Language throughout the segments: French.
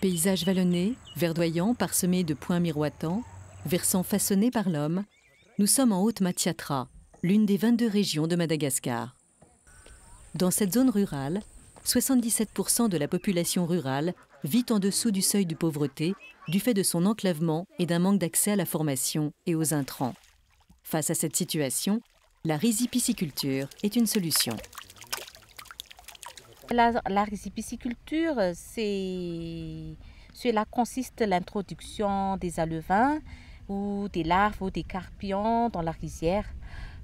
Paysages vallonnés, verdoyants, parsemés de points miroitants, versants façonnés par l'homme, nous sommes en Haute-Matiatra, l'une des 22 régions de Madagascar. Dans cette zone rurale, 77% de la population rurale vit en dessous du seuil de pauvreté du fait de son enclavement et d'un manque d'accès à la formation et aux intrants. Face à cette situation, la rizipisciculture est une solution. La rizipisciculture, cela consiste l'introduction des alevins ou des larves ou des carpions dans la rizière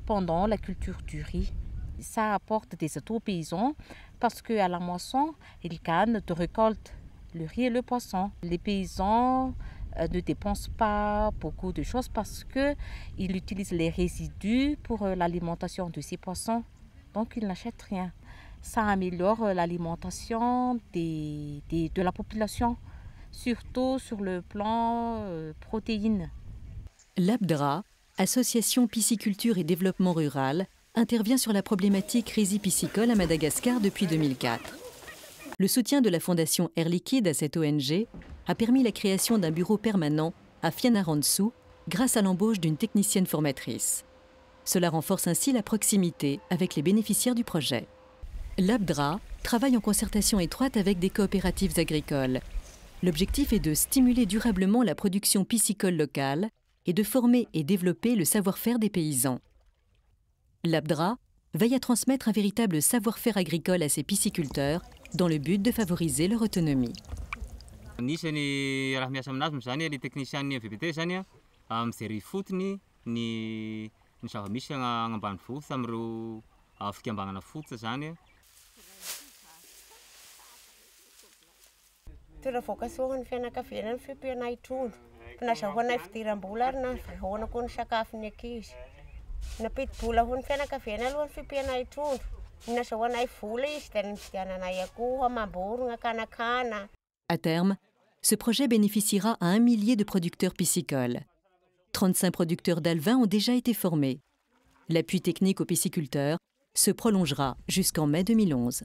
pendant la culture du riz. Ça apporte des atouts aux paysans parce qu'à la moisson, ils gagnent de récolte le riz et le poisson. Les paysans ne dépensent pas beaucoup de choses parce qu'ils utilisent les résidus pour l'alimentation de ces poissons. Donc ils n'achètent rien. Ça améliore l'alimentation de la population, surtout sur le plan protéines. L'ABDRA, Association Pisciculture et Développement Rural, intervient sur la problématique rizipiscicole à Madagascar depuis 2004. Le soutien de la Fondation Air Liquide à cette ONG a permis la création d'un bureau permanent à Fianarantsoa grâce à l'embauche d'une technicienne formatrice. Cela renforce ainsi la proximité avec les bénéficiaires du projet. L'ABDRA travaille en concertation étroite avec des coopératives agricoles. L'objectif est de stimuler durablement la production piscicole locale et de former et développer le savoir-faire des paysans. L'ABDRA veille à transmettre un véritable savoir-faire agricole à ses pisciculteurs dans le but de favoriser leur autonomie. À terme, ce projet bénéficiera à 1 millier de producteurs piscicoles. 35 producteurs d'alevins ont déjà été formés. L'appui technique aux pisciculteurs se prolongera jusqu'en mai 2011.